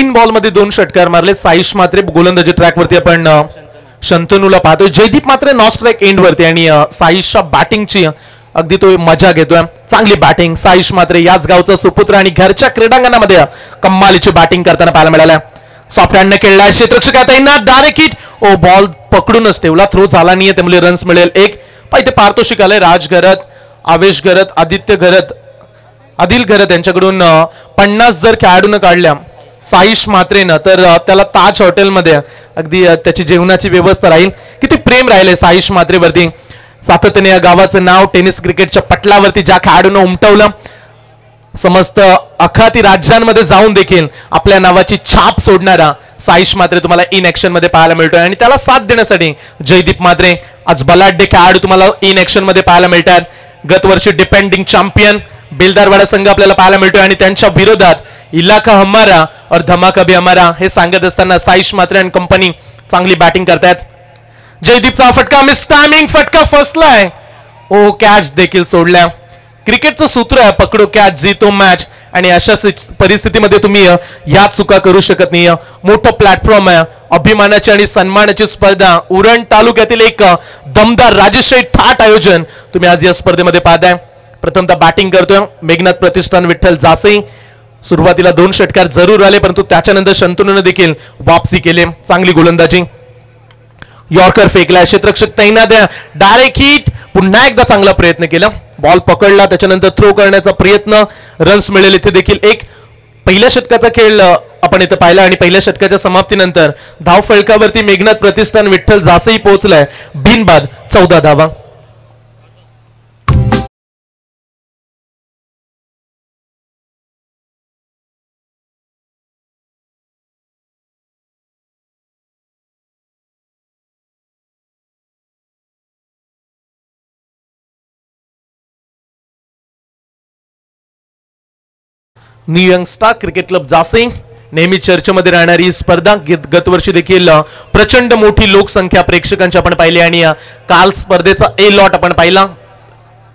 3 बॉलमध्ये 2 षटकार मारले. साईश मात्रे गोलंदाजी ट्रॅकवरती आपण शंतनूला पाहतोय. जयदीप मात्रे नॉन स्ट्राईक एंड वरती आणि साईशच्या बॅटिंगची अगदी तो मजा घेतोय. चांगली बॅटिंग साईश मात्रे याच गावचा सुपुत्र आणि घरच्या क्रीडांगणामध्ये कमालीची बॅटिंग करताना पाहायला मिळाल्या. सॉफ्ट हँडने खेळला क्षेत्ररक्षक आता डायरेक्ट हिट. ओ बॉल पकडूनच ठेवला. थ्रो झाला नाहीये त्यामुळे रन्स मिळेल एक. पाहिजे पारितोषिक आलंय राज घरत, आवेश घरत, आदित्य घरत, आदिल घरत यांच्याकडून 50 जर खेळाडून काढल्या साईश मात्रेनं तर त्याला ताज हॉटेलमध्ये अगदी त्याची जेवणाची व्यवस्था राहील. किती प्रेम राहिले साईश मात्रेवरती. सातत्याने या गावाचं नाव टेनिस क्रिकेटच्या पटलावरती ज्या खेळाडूंना उमटवलं, समस्त अखाती राज्यांमध्ये जाऊन देखील आपल्या नावाची छाप सोडणारा साईश मात्रे तुम्हाला इन ऍक्शन मध्ये पाहायला मिळतोय. आणि त्याला साथ देण्यासाठी जयदीप मात्रे आज बलाढ्य खेळाडू तुम्हाला इन ऍक्शन मध्ये पाहायला मिळतात. गत वर्षी डिपेंडिंग चॅम्पियन बेलदारवाडा संघ आपल्याला पाहायला मिळतोय आणि त्यांच्या विरोधात इलाका हमारा और धमाका भी हमारा हे सांगत असताना साईश मात्रे आणि कंपनी चांगली बॅटिंग करतायत. जयदीपचा फटका मिस टायमिंग फटका फसलाय. ओ कॅच देखील सोडल्या. क्रिकेटचं सूत्र आहे पकडो कॅच जीतो मॅच. आणि अशा परिस्थितीमध्ये तुम्ही या चुका करू शकत नाही. मोठं प्लॅटफॉर्म आहे, अभिमानाची आणि सन्मानाची स्पर्धा. उरण तालुक्यातील एक दमदार राजेशाही ठाट आयोजन तुम्ही आज या स्पर्धेमध्ये पाहताय. प्रथमतः बॅटिंग करतोय मेघनाथ प्रतिष्ठान विठ्ठल जासई. सुरुवातीला 2 षटकार जरूर आले परंतु त्याच्यानंतर शंतनूने देखील वापसी केली. चांगली गोलंदाजी. यॉर्कर फेकला क्षेत्ररक्षक तैनात डायरेक्ट हिट. पुन्हा एकदा चांगला प्रयत्न केला. बॉल पकडला त्याच्यानंतर थ्रो करण्याचा प्रयत्न. रन्स मिळेल इथे देखील एक. पहिल्या षटकाचा खेळ आपण इथे पाहिला आणि पहिल्या षटकाच्या समाप्तीनंतर धाव फलकावरती मेघनाथ प्रतिष्ठान विठ्ठल जासई पोहोचलाय. बिनबाद 14 धावा. New young star cricket club Jasai नेहमी चर्चेमध्ये राहणारी ही स्पर्धा. गत वर्षी देखील प्रचंड मोठी लोकसंख्या प्रेक्षकांची आपण पाहिली आणि काल स्पर्धेचा ए लॉट आपण पाहिला.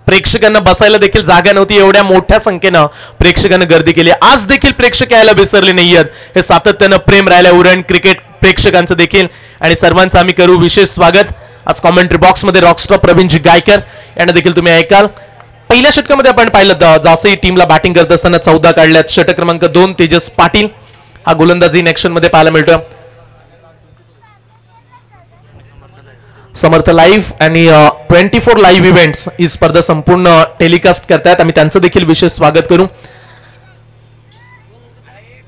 प्रेक्षकांना बसायला देखील जागा नव्हती. एवढ्या मोठ्या संख्येनं प्रेक्षकांना गर्दी केली. आज देखील प्रेक्षक यायला विसरले नाहीयेत. हे सातत्यानं प्रेम राहिलं उरण क्रिकेट प्रेक्षकांचं देखील. आणि सर्वांचं आम्ही करू विशेष स्वागत. आज कॉमेंट्री बॉक्स मध्ये रॉकस्टार प्रवीणजी गायकर यांना देखील तुम्ही ऐकाल. पहिल्या षटकामध्ये आपण पाहिलं जासई टीमला बॅटिंग करत असताना 14 काढल्यात. षटक क्रमांक 2 तेजस पाटील हा गोलंदाजी इन ऍक्शन मध्ये पाहायला मिळतोय. समर्थ लाईव्ह आणि 24 लाईव्ह इव्हेंट्स ही स्पर्धा संपूर्ण टेलिकास्ट करतायत. आम्ही त्यांचं देखील विशेष स्वागत करू.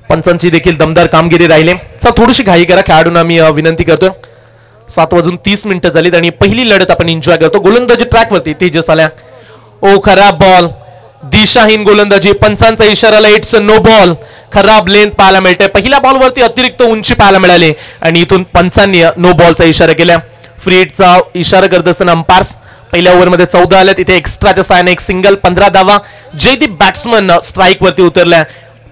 पंचांची देखील दमदार कामगिरी राहिली. थोडीशी घाई करा खेळाडूंना मी विनंती करतोय. 7:30 झालीत आणि पहिली लढत आपण एन्जॉय करतो. गोलंदाजी ट्रॅक वरती तेजस आल्या. ओ खराब बॉल. दिशाहीन गोलंदाजी. पंचांचा इशाराला इट्स नो बॉल. खराब लेंथ पाहायला मिळते. पहिल्या बॉलवरती अतिरिक्त उंची पाहायला मिळाली आणि इथून पंचांनी नो बॉलचा इशारा केला. फ्री हिटचा इशारा करत असताना अंपायर्स. पहिल्या ओव्हरमध्ये 14 आल्या. तिथे एक्स्ट्राच्या साहाय्याने एक सिंगल 15 धावा. जयदीप बॅट्समन स्ट्राईक वरती उतरल्या.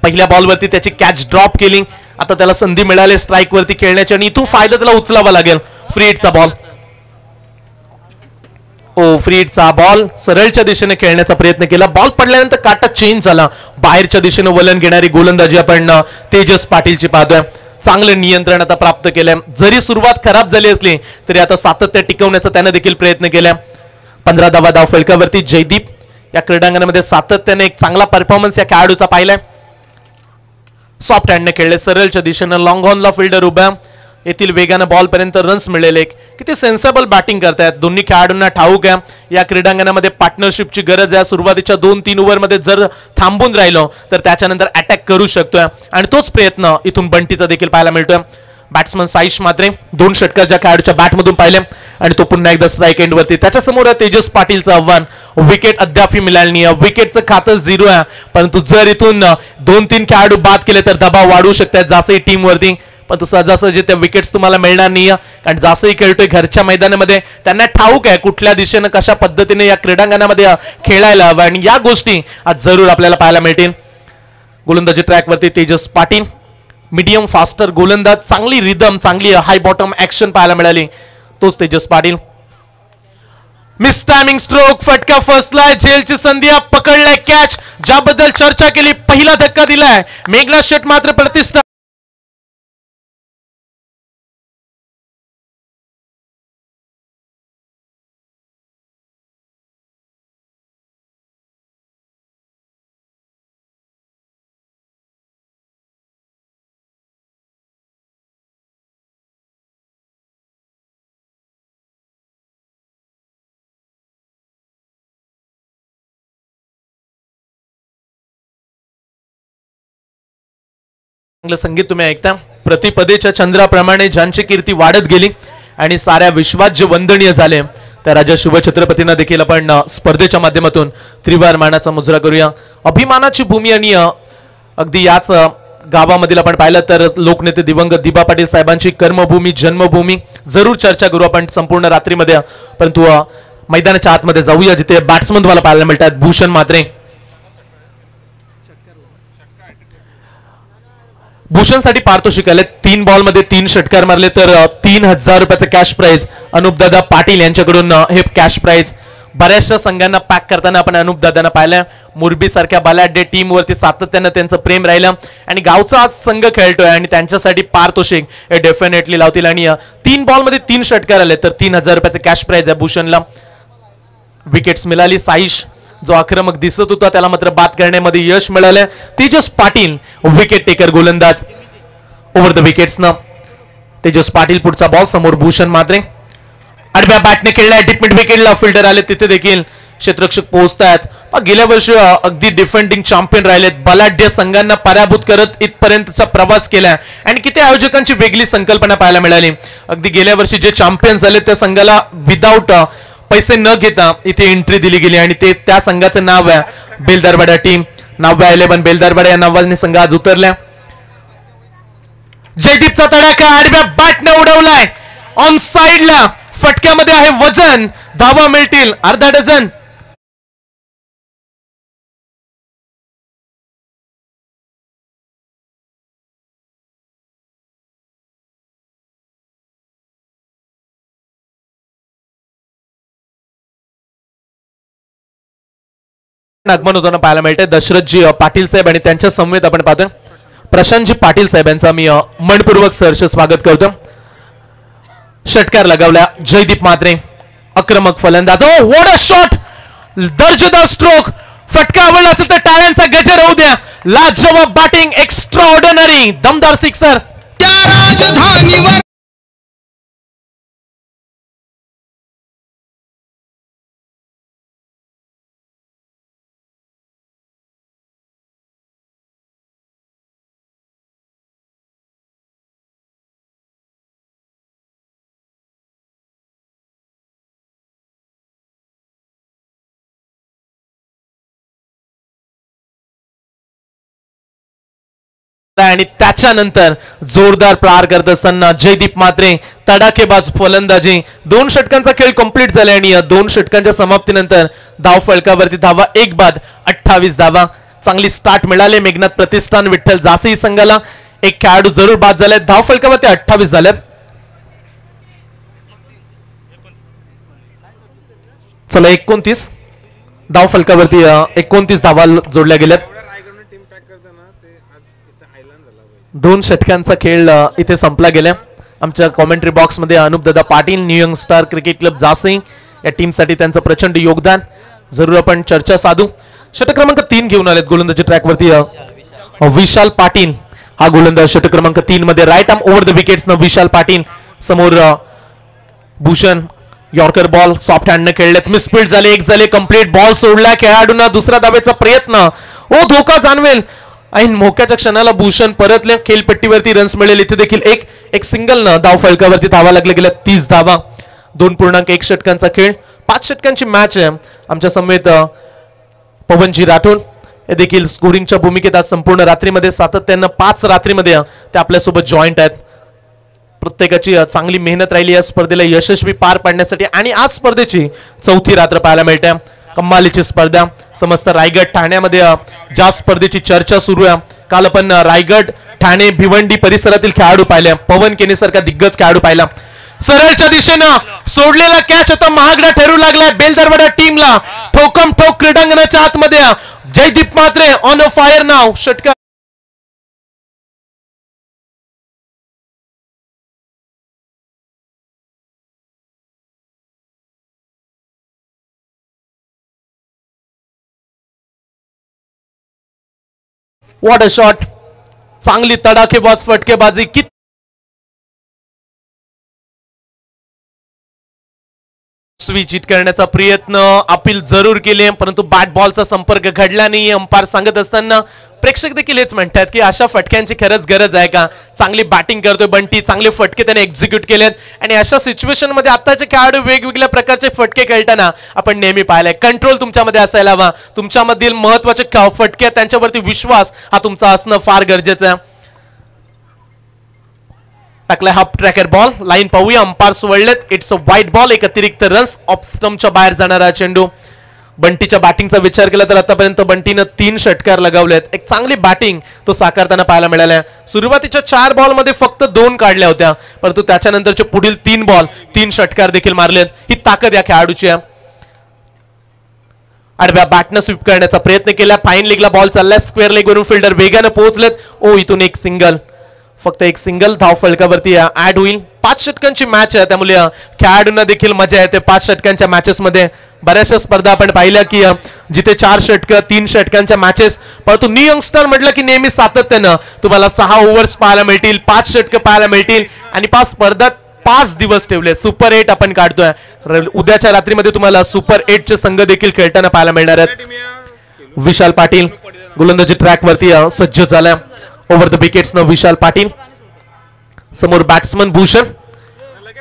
पहिल्या बॉलवरती त्याची कॅच ड्रॉप केली. आता त्याला संधी मिळाली स्ट्राईक वरती खेळण्याची आणि इथून फायदा त्याला उचलावा लागेल. फ्री हिटचा बॉल. ओ फ्री हिटचा बॉल. सरळच्या दिशेने खेळण्याचा प्रयत्न केला. बॉल पडल्यानंतर काटा चेंज झाला. बाहेरच्या दिशेने वलन घेणारी गोलंदाजी आपण तेजस पाटीलची पाहतोय. चांगलं नियंत्रण आता प्राप्त केलंय. जरी सुरुवात खराब झाली असली तरी आता सातत्य टिकवण्याचा त्याने देखील प्रयत्न केला. 15 धावा धाव फलकावरती. जयदीप या क्रीडांगणामध्ये सातत्याने एक चांगला परफॉर्मन्स या खेळाडूचा पाहिलाय. सॉफ्ट हँडने खेळले. सरळच्या दिशेने लॉंग ऑनला फिल्डर उभ्या. येथील वेगानं बॉल पर्यंत रन्स मिळेल एक. किती सेन्सेबल बॅटिंग करतायत. दोन्ही खेळाडूंना ठाऊक आहे या क्रीडांगणामध्ये पार्टनरशिपची गरज आहे. सुरुवातीच्या 2-3 ओव्हरमध्ये जर थांबून राहिलो तर त्याच्यानंतर अटॅक करू शकतोय आणि तोच प्रयत्न इथून बंटीचा देखील पाहायला मिळतोय. बॅट्समन साईश मात्रे 2 षटकार ज्या खेळाडूच्या बॅटमधून पाहिले आणि तो पुन्हा एकदा स्ट्राईक एंड वरती. त्याच्यासमोर तेजस पाटीलचं आव्हान. विकेट अद्याप मिळाली नाही. विकेटचं खातं 0 आहे परंतु जर इथून 2-3 खेळाडू बाद केले तर दबाव वाढवू शकतात जासई टीम वरती. पण सहजासहजी त्या विकेट्स तुम्हाला मिळणार नाही कारण जासई खेळतोय घरच्या मैदानामध्ये. त्यांना ठाऊक आहे कुठल्या दिशेने कशा पद्धतीने या क्रीडांगणामध्ये खेळायला हवं आणि या गोष्टी आज जरूर आपल्याला पाहायला मिळतील. गोलंदाजी ट्रॅक वरती तेजस पाटील. मीडियम फास्टर गोलंदाज. चांगली रिदम चांगली हाय बॉटम ऍक्शन पाहायला मिळाली. तोच Tejas Patil. Miss timing stroke. फटका फसलाय. झेलची संधी पकडलाय कॅच ज्याबद्दल चर्चा केली. पहिला धक्का दिलाय. मेघनाथ शेट मात्र प्रतिष्ठा संगीत तुम्ही ऐकता. प्रतिपदेच्या चंद्राप्रमाणे ज्यांची कीर्ती वाढत गेली आणि साऱ्या विश्वात जे वंदनीय झाले त्या राजा शिवछत्रपतींना देखील आपण स्पर्धेच्या माध्यमातून त्रिवार मानाचा मुजरा करूया. अभिमानाची भूमी आणि अगदी याच गावामधील आपण पाहिलं तर लोकनेते दिवंगत दिबा पाटील साहेबांची कर्मभूमी जन्मभूमी जरूर चर्चा करू आपण संपूर्ण रात्रीमध्ये. परंतु मैदानाच्या आतमध्ये जाऊया जिथे बॅट्समन तुम्हाला पाहायला मिळतात. भूषण म्हात्रे, भूषणसाठी पारितोषिक आले. 3 बॉलमध्ये 3 षटकार मारले तर 3000 रुपयाचं कॅश प्राइज अनुपदादा पाटील यांच्याकडून हे कॅश प्राइज. बऱ्याचशा संघांना पॅक करताना आपण अनुपदादांना पाहिलं. मुरबी सारख्या बलाढ्य टीम वरती सातत्यानं त्यांचं प्रेम राहिलं आणि गावचा आज संघ खेळतोय आणि त्यांच्यासाठी पारितोषिक हे डेफिनेटली लावतील. आणि 3 बॉलमध्ये 3 षटकार आले तर 3000 रुपयाचं कॅश प्राइज आहे भूषणला. विकेट्स मिळाली. साईश जो आक्रमक दिसत होता त्याला मात्र बाद करण्यामध्ये यश मिळालं. तेजस पाटील विकेट टेकर गोलंदाज ओव्हर द विकेट्स न. तेजस पाटील पुढचा बॉल समोर भूषण म्हात्रे आडव्या बॅटने खेळलाय. डिपमिट विकेटला फिल्डर आले तिथे देखील क्षेत्ररक्षक पोहोचतात. गेल्या वर्षी अगदी डिफेंडिंग चॅम्पियन राहिलेत. बलाढ्य संघांना पराभूत करत इथपर्यंतचा प्रवास केला आणि किती आयोजकांची वेगळी संकल्पना पाहायला मिळाली. अगदी गेल्या वर्षी जे चॅम्पियन झाले त्या संघाला विदाऊट पैसे न घेता इथे एंट्री दिली गेली आणि ते त्या संघाचं नाव आहे बेलदारवाडा टीम. 9-11 बेलदारवाडा या नावाने संघ आज उतरल्या. जयदीपचा तडाखा आडव्या बॅटने उडवलाय ऑन साइडला. फटक्यामध्ये आहे वजन. धावा मिळतील अर्धा डझन. आगमन होताना पाहायला मिळते. दशरथजी पाटील साहेब आणि त्यांच्या समवेत आपण पाहतोय प्रशांतजी पाटील साहेबांचा मी मनपूर्वक सहर्ष स्वागत करतो. षटकार लगावला जयदीप म्हात्रे आक्रमक फलंदाज. व्हॉट अ शॉट, दर्जेदार स्ट्रोक. फटका आवडला असेल तर टाळ्यांचा गजर होऊ द्या. लाजवाब बॅटिंग, एक्स्ट्रा ऑर्डिनरी दमदार सिक्सर. आणि त्याच्यानंतर जोरदार प्रहार करत असताना जयदीप म्हात्रे तडाखेबाज फलंदाजी. 2 षटकांचा खेळ कंप्लीट झाला आणि 2 षटकांच्या समाप्तीनंतर धाव फलकावरती धावा 1 बाद 28 धावा. चांगली स्टार्ट मिळाले मेघनाथ प्रतिष्ठान विठ्ठल जासई संघाला. एक खेळाडू जरूर बाद झाले. धाव फलकावरती 28 झाले. चला 29 धाव फलकावरती 29 धावा जोडल्या गेल्यात. 2 षटकांचा खेळ इथे संपला गेला. आमच्या कॉमेंट्री बॉक्स मध्ये Anupdada Patil new young star cricket club Jasai या टीम साठी त्यांचं प्रचंड योगदान जरूर आपण चर्चा साधू. षटक क्रमांक 3 घेऊन आलेत गोलंदाजी ट्रॅक वरती विशाल पाटील. हा गोलंदाज षटक क्रमांक 3 मध्ये right arm over the wickets न विशाल पाटील. समोर Bhushan yorker ball soft hand ने खेळलेत. मिसफील्ड झाले. 1 झाले. कंप्लीट बॉल सोडला. खेळाडूंना दुसऱ्या धावेचा प्रयत्न. धोका जाणवेल ऐन मोक्याच्या क्षणाला भूषण परतले. खेळपट्टीवरती रन्स मिळेल. इथे देखील एक सिंगल न धाव फलकावरती धावा लागल्या गेल्या 30 धावा. 2.1 षटकांचा खेळ. 5 षटकांची मॅच आहे. आमच्या समेत पवनजी राठोड हे देखील स्कोरिंगच्या भूमिकेत आज संपूर्ण रात्रीमध्ये सातत्यानं 5 रात्रीमध्ये ते आपल्यासोबत जॉईंट आहेत. प्रत्येकाची चांगली मेहनत राहिली या स्पर्धेला यशस्वी पार पाडण्यासाठी आणि आज स्पर्धेची 4थी रात्र पाहायला मिळते. कमालीची स्पर्धा समस्त रायगड ठाण्यामध्ये ज्या स्पर्धेची चर्चा सुरू आहे. काल आपण रायगड ठाणे भिवंडी परिसरातील खेळाडू पाहिले. पवन केने सारखा दिग्गज खेळाडू पाहिला. सरळच्या दिशेनं सोडलेला कॅच आता महागडा ठरू लागलाय बेलदारवाडा टीमला. ठोकम ठोक क्रीडांगणाच्या आतमध्ये Jaydeep Mhatre on a fire नाव. षटकार व्हॉट अ शॉट. चांगली तडाखेबाज फटकेबाजी. स्विच करण्याचा प्रयत्न अपील जरूर केले परंतु बॅट बॉलचा संपर्क घडला नाही. अंपायर सांगत असताना प्रेक्षक देखील हेच म्हणतात की अशा फटक्यांची खरंच गरज आहे का. चांगली बॅटिंग करतोय बंटी, चांगले फटके त्याने एक्झिक्यूट केलेत आणि अशा सिच्युएशन मध्ये आताचे खेळाडू वेगवेगळ्या प्रकारचे फटके खेळताना आपण नेहमी पाहिलंय. कंट्रोल तुमच्यामध्ये असायला हवा, तुमच्यामधील महत्वाचे फटके त्यांच्यावरती विश्वास हा तुमचा असणं फार गरजेचं आहे. टाकलाय हाफ ट्रॅकर बॉल, लाईन पाहूया, अंपायर सोडलेत, इट्स अ वाईट बॉल, एक अतिरिक्त रन्स, ऑफ स्टंपच्या बाहेर जाणारा चेंडू. बंटीच्या बॅटिंगचा विचार केला तर आतापर्यंत बंटीनं 3 षटकार लगावलेत. एक चांगली बॅटिंग तो साकारताना पाहायला मिळाल्या. सुरुवातीच्या 4 बॉलमध्ये फक्त 2 काढल्या होत्या, परंतु त्याच्यानंतरचे पुढील 3 बॉल 3 षटकार देखील मारलेत. ही ताकद या खेळाडूची आहे. आडव्या बॅटनं स्वीप करण्याचा प्रयत्न केला, फाईन लेगला बॉल चाललाय, स्क्वेअर लेग वरून फिल्डर वेगाने पोहोचलेत. इथून एक सिंगल, फक्त एक सिंगल धाव फलकावरती ऍड होईल. 5 षटकांची मॅच आहे, त्यामुळे खेळाडूंना देखील मजा येते 5 षटकांच्या मॅचेस मध्ये. बऱ्याचशा स्पर्धा आपण पाहिल्या की जिथे 4 षटकं 3 षटकांच्या मॅचेस, परंतु न्यू यंगस्टर म्हटलं की नेहमी सातत्यानं तुम्हाला 6 ओव्हर्स पाहायला मिळतील, 5 षटकं पाहायला मिळतील आणि 5 स्पर्धात 5 दिवस ठेवले. सुपर 8 आपण काढतोय. उद्याच्या रात्रीमध्ये तुम्हाला सुपर 8 चे संघ देखील खेळताना पाहायला मिळणार आहेत. विशाल पाटील गोलंदाजी ट्रॅक वरती सज्ज झाला. ओव्हर द विकेट्स न विशाल पाटील, समोर बॅट्समन भूषण,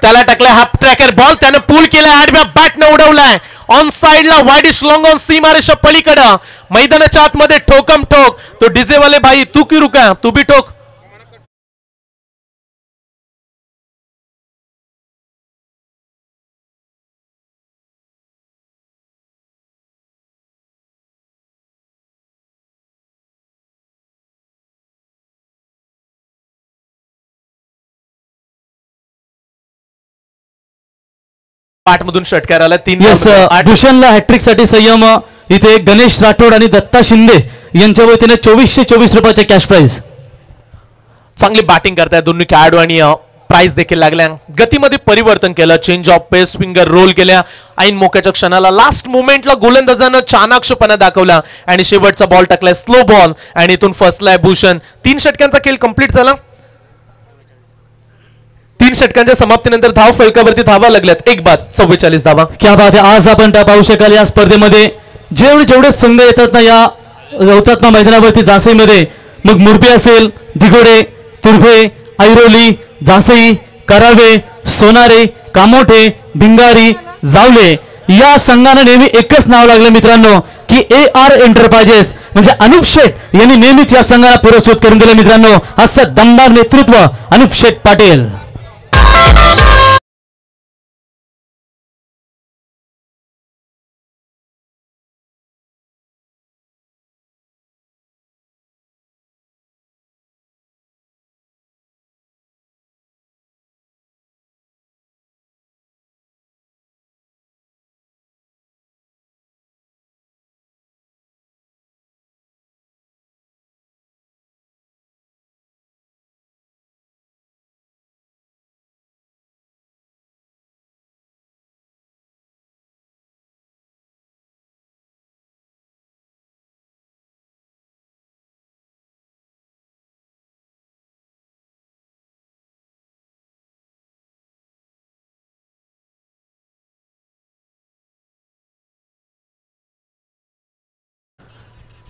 त्याला टाकलाय हाफ ट्रॅकर बॉल, त्याने पूल केलाय, आडव्या बॅटने उडवलाय ऑन साइडला, वाईडिश लॉंग ऑन सीमारेषा पलीकडं मैदानाच्या आतमध्ये ठोकम ठोक. तो डीजे वाले भाई तू की रुका, तू भी ठोक. पाठमधून षटकार आला. 3 भूषणला हॅट्रिक साठी संयम. इथे गणेश राठोड आणि दत्ता शिंदे यांच्या वतीने 2424 रुपयाचे कॅश प्राइज. चांगली बॅटिंग करतायत दोन्ही खेळाडू आणि प्राइज देखील लागल्या. गतीमध्ये परिवर्तन केलं, change of pace, finger roll केल्या, ऐन मोक्याच्या क्षणाला लास्ट मोमेंटला गोलंदाजानं चाणाक्षपणा दाखवला आणि शेवटचा बॉल टाकलाय स्लो बॉल आणि इथून फसलाय भूषण. 3 षटकांचा खेळ कंप्लीट झाला. 3 षटकांच्या समाप्तीनंतर धाव फलकावरती धावा लागल्यात, 1 बाद 44 धावा. क्या बात आहे. आज आपण पाहू शकाल या स्पर्धेमध्ये जेवढे संघ येतात ना या हुतात्मा मैदानावरती जासईमध्ये, मग मुरबी असेल, दिघोडे, तुर्भे, ऐरोली, जासई, करावे, सोनारे, कामोठे, भिंगारी, जावले, या संघाने नेहमी एकच नाव लागलं मित्रांनो की AR एंटरप्राइजेस, म्हणजे अनुप शेठ यांनी नेहमीच या संघाला पुरस्कृत करून दिले मित्रांनो. असं दमदार नेतृत्व अनुप शेठ पाटील.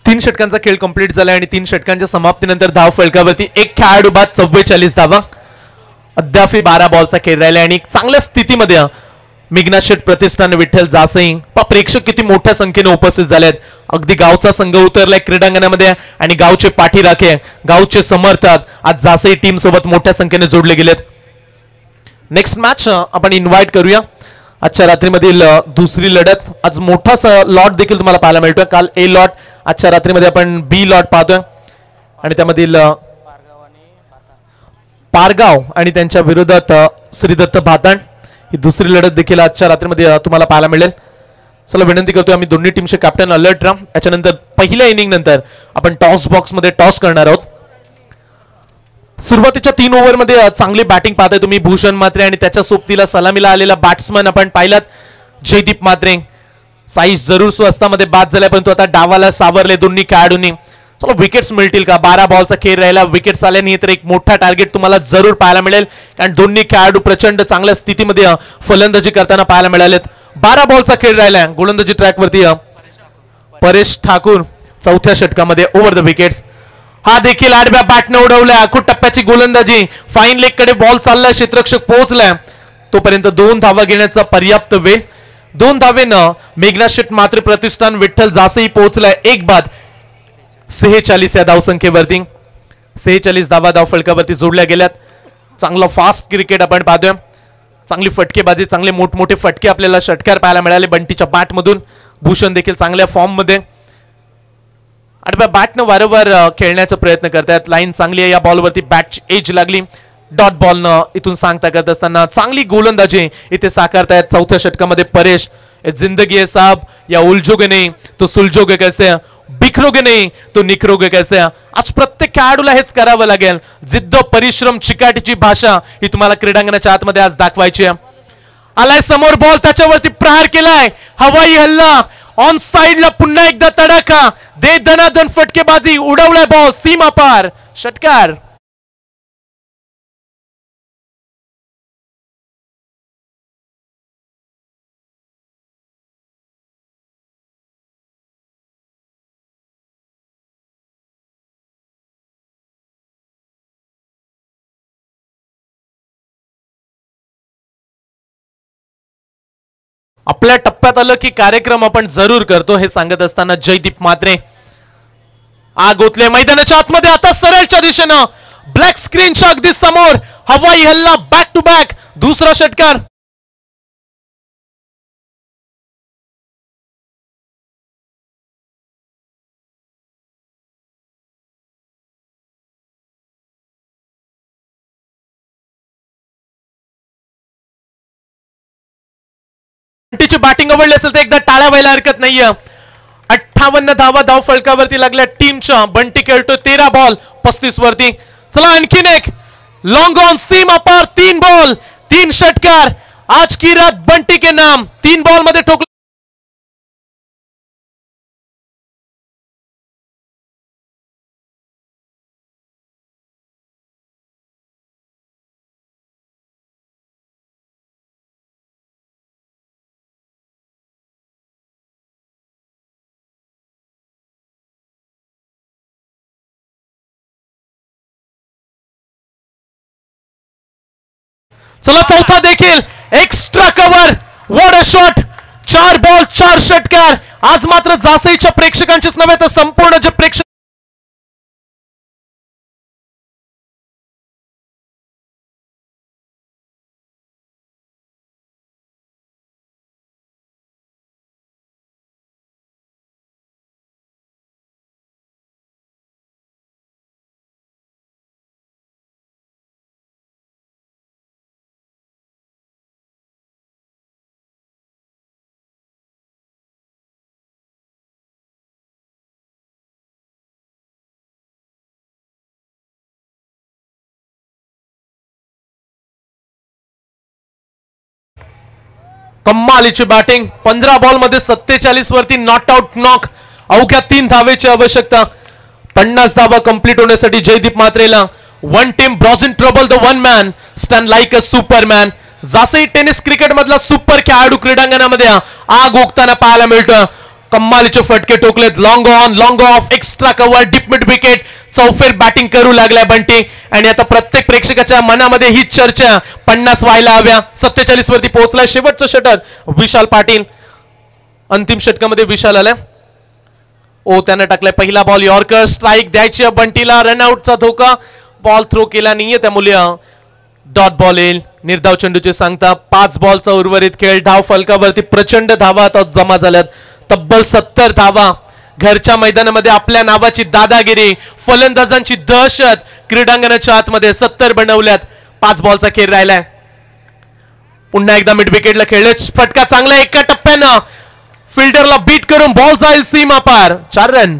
तीन षटकांचा खेळ कंप्लीट झाला आणि 3 षटकांच्या समाप्तीनंतर धाव फलकावरती 1 खेळाडू बाद 44 धावा. अद्याप 12 बॉलचा खेळ राहिला आणि चांगल्या स्थितीमध्ये मेघनाथ शेठ प्रतिष्ठान विठ्ठल जासई प्रेक्षक किती मोठ्या संख्येने उपस्थित झालेत. अगदी गावचा संघ उतरलाय क्रीडांगणामध्ये आणि गावचे पाठीराखे, गावचे समर्थक आज जासई टीम सोबत मोठ्या संख्येने जोडले गेलेत. नेक्स्ट मॅच आपण इन्व्हाइट करूया. आजच्या रात्रीमधील दुसरी लढत, आज मोठा लॉट देखील तुम्हाला पाहायला मिळतोय. काल A लॉट, आजच्या रात्रीमध्ये आपण B लॉट पाहतोय आणि त्यामधील पारगाव आणि त्यांच्या विरोधात श्रीदत्त भातण ही दुसरी लढत देखील आजच्या रात्रीमध्ये तुम्हाला पाहायला मिळेल. चला विनंती करतोय आम्ही दोन्ही टीमचे कॅप्टन अलर्ट राहा. याच्यानंतर पहिल्या इनिंग नंतर आपण टॉस बॉक्स मध्ये टॉस करणार आहोत. सुरुवातीच्या 3 ओव्हर मध्ये चांगली बॅटिंग पाहताय तुम्ही. भूषण म्हात्रे आणि त्याच्या सोबतीला सलामीला आलेला बॅट्समन आपण पाहिलात जयदीप म्हात्रे. साईश जरूर स्वस्तामध्ये बाद झालाय, परंतु आता डावाला सावरले दोन्ही खेळाडूंनी. चला विकेट्स मिळतील का? 12 बॉलचा खेळ राहिला, विकेट्स आल्याने तर एक मोठा टार्गेट तुम्हाला जरूर पाहायला मिळेल, कारण दोन्ही खेळाडू प्रचंड चांगल्या स्थितीमध्ये फलंदाजी करताना पाहायला मिळालेत. 12 बॉलचा खेळ राहिला. गोलंदाजी ट्रॅक वरती परेश ठाकूर 4थ्या षटकामध्ये ओव्हर द विकेट्स. हा देखील आडव्या बॅटने उडवल्या. आखूड टप्प्याची गोलंदाजी. फाईन लेग कडे बॉल चाललाय. क्षेत्ररक्षक पोहोचलाय. तोपर्यंत 2 धावा घेण्याचा पर्याप्त वेळ. 2 धावेनं मेघनाथ शेट मात्र प्रतिष्ठान विठ्ठल जासई पोहोचलाय. एक बाद 46 या धावसंख्येवरती. 46 धावा धाव फलकावरती जोडल्या गेल्यात. चांगलं फास्ट क्रिकेट आपण पाहतोय. चांगली फटकेबाजी, चांगले मोठमोठे फटके आपल्याला षटकार पाहायला मिळाले बंटीच्या बॅट मधून. भूषण देखील चांगल्या फॉर्म मध्ये आडव्या बॅटनं वारंवार खेळण्याचा प्रयत्न करतात. लाईन चांगली आहे. या बॉलवरती बॅटची एज लागली. डॉट बॉलनं इथून सांगता करत असताना चांगली गोलंदाजी इथे साकारतायत चौथ्या षटकामध्ये परेश. जिंदगी है साहब या उलझोगे नहीं तो सुलझोगे कैसे, बिखरोगे नहीं तो निखरोगे कैसे. आज प्रत्येक खेळाडूला हेच करावं लागेल. जिद्द, परिश्रम, चिकाटीची भाषा ही तुम्हाला क्रीडांगणाच्या आतमध्ये आज दाखवायची आहे. आलाय समोर बॉल, त्याच्यावरती प्रहार केलाय. हवाई हल्ला ऑन साइडला. पुन्हा एकदा तडाखा. दे दनादन फटकेबाजी. उडवलाय बॉल सीमा पार. षटकार. आपल्या टप्प्यात आलं की कार्यक्रम आपण जरूर करतो हे सांगत असताना जयदीप म्हात्रे आग ओतले मैदानाच्या आतमध्ये. आता सरळच्या दिशेनं ब्लॅक स्क्रीनच्या अगदी समोर हवाई हल्ला. बॅक टू बॅक दुसरा षटकार. बंटीची बॅटिंग आवडली असेल तर एकदा टाळ्या व्हायला हरकत नाहीये. 58 धावा धाव फलकावरती लागल्या टीमच्या. बंटी खेळतोय 13 बॉल 35 वरती. चला आणखीन एक लॉन्ग ऑन सीमा पार. 3 बॉल 3 षटकार. आज की रात बंटी के नाम. 3 बॉल मध्ये ठोकले. चला चौथा देखील extra cover. What a shot. 4 ball 4 षटकार. आज मात्र जासईच्या प्रेक्षकांचीच नव्हे तर संपूर्ण जे प्रेक्षक कमालीची बॅटिंग. 15 बॉल मध्ये 47 वरती नॉट आउट नॉक. अवघ्या 3 धावेची आवश्यकता. 50 धावा कंप्लीट होण्यासाठी जयदीप म्हात्रेला. One team bros in trouble. The one man stand like a superman. Jasai tennis cricket मधला सुपर खेळाडू क्रीडांगणामध्ये आग ओकताना पाहायला मिळतोय. कमालीचे फटके ठोकलेत. Long on long off extra cover deep mid wicket. चौफेर बॅटिंग करू लागलाय बंटी. आणि आता प्रत्येक प्रेक्षकाच्या मनामध्ये ही चर्चा 50 व्हायला हव्या. 47 वरती पोहोचलाय. शेवटचं षटक विशाल पाटील. अंतिम षटकामध्ये विशाल आलाय. ओ त्यानं टाकलाय पहिला बॉल. यॉर्कर. स्ट्राईक द्यायची बंटीला. रनआउटचा धोका. बॉल थ्रो केला नाहीये त्यामुळे डॉट बॉल येईल. निर्धाव चेंडूचे सांगता. 5 बॉलचा उर्वरित खेळ. धाव फलकावरती प्रचंड धावा आता जमा झाल्यात. तब्बल 70 धावा. घरच्या मैदानामध्ये आपल्या नावाची दादागिरी. फलंदाजांची दहशत. क्रीडांगणाच्या आतमध्ये 70 बनवल्यात. 5 बॉलचा खेळ राहिलाय. पुन्हा एकदा मिड विकेटला खेळले. फटका चांगला. एका टप्प्यानं फिल्डरला बीट करून बॉल जाईल सीमा पार. 4 रन.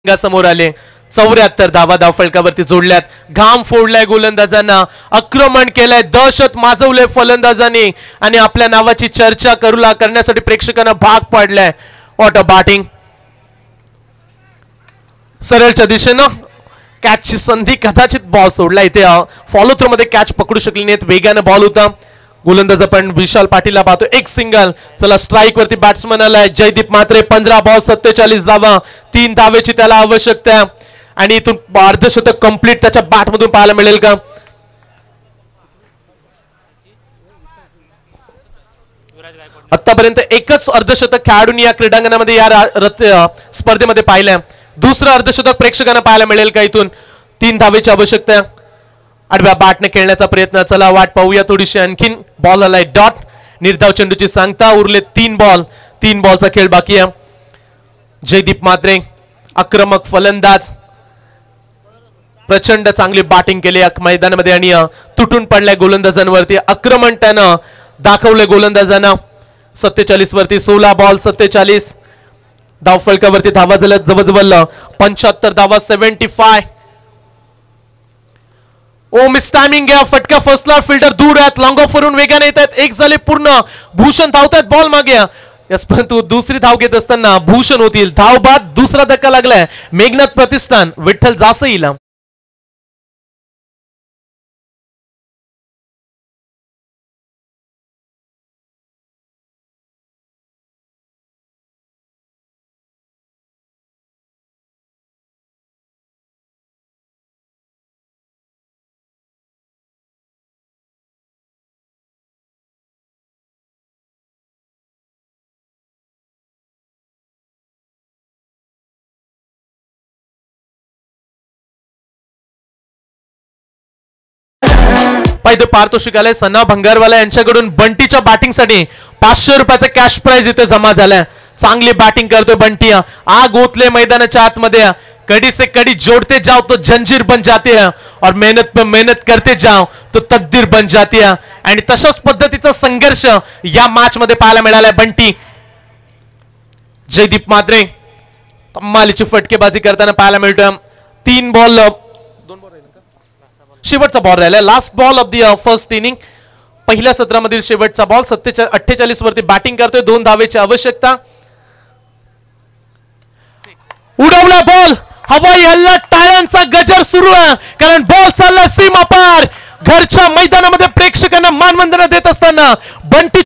समोर आले. 74 धावा धाव फलकावरती जोडल्यात. घाम फोडलाय गोलंदाजांना. आक्रमण केलंय. दहशत माजवलंय फलंदाजांनी. आणि आपल्या नावाची चर्चा करण्यासाठी प्रेक्षकांना भाग पाडलाय. What a batting. सरळच्या दिशेनं कॅचची संधी, कदाचित बॉल सोडला इथे फॉलो थ्रो मध्ये कॅच पकडू शकले नाहीत. वेगाने बॉल होता. गोलंदाज आपण विशाल पाटीलला पाहतो. एक सिंगल. चला स्ट्राईक वरती बॅट्समन आलाय जयदीप म्हात्रे. 15 बॉल 47 धावा, 3 धावेची त्याला आवश्यकता आणि इथून अर्धशतक कंप्लीट त्याच्या बॅट मधून पाहायला मिळेल का? आतापर्यंत एकच अर्धशतक खेळाडूंनी या क्रीडांगणामध्ये या स्पर्धेमध्ये पाहिलंय. दुसरं अर्धशतक प्रेक्षकांना पाहायला मिळेल का? इथून 3 धावेची आवश्यकता. आडव्या बॅटने खेळण्याचा प्रयत्न. चला वाट पाहूया थोडीशी. आणखीन बॉल आलाय डॉट. निर्धाव चेंडूची सांगता. उरले 3 बॉल. 3 बॉलचा खेळ बाकी आहे. जयदीप म्हात्रे आक्रमक फलंदाज, प्रचंड चांगली बॅटिंग केली या मैदानामध्ये आणि तुटून पडलाय गोलंदाजांवरती. आक्रमण त्यानं दाखवलंय गोलंदाजांना. 47 वरती 16 बॉल 47 धावफलकावरती धावा झाल्यात जवळजवळ 75 धावा 75. ओ मिस टायमिंग घ्या. फटका फसला. फिल्डर दूर आहेत. लॉंग ऑफ वरून वेगाने येत आहेत. एक झाले पूर्ण. भूषण धावतात बॉल मागे. यस परंतु दुसरी धाव घेत असताना भूषण होतील. धाव बाद. दुसरा धक्का लागलाय मेघनाथ प्रतिष्ठान विठ्ठल जासईला. पाहिजे पारितोषिक आलंय सना भंगारवाला यांच्याकडून बंटीच्या बॅटिंगसाठी 500 रुपयाचा कॅश प्राइज इथे जमा झालाय. चांगली बॅटिंग करतोय बंटी. आग ओतले मैदानाच्या आतमध्ये. कड़ी से कड़ी जोड़ते जाओ तो जंजीर बन जाती है और मेहनत पे मेहनत करते जाओ तो तकदीर बन जाती है. आणि तशाच पद्धतीचा संघर्ष या मॅच मध्ये पाहायला मिळालाय. बंटी जयदीप म्हात्रे कमालीची फटकेबाजी करताना पाहायला मिळतोय. 3 बॉल शेवटचा बॉल राहिला. Last ball of the first inning. पहिल्या सत्रामधील शेवटचा बॉल. 48 वरती बॅटिंग करतोय. 2 धावेची आवश्यकता. उडवला बॉल. हवाई हल्ला. टाळ्यांचा गजर सुरू आहे कारण बॉल चालला सीमा पार. घरच्या मैदानामध्ये प्रेक्षकांना मानवंदना देत असताना बंटी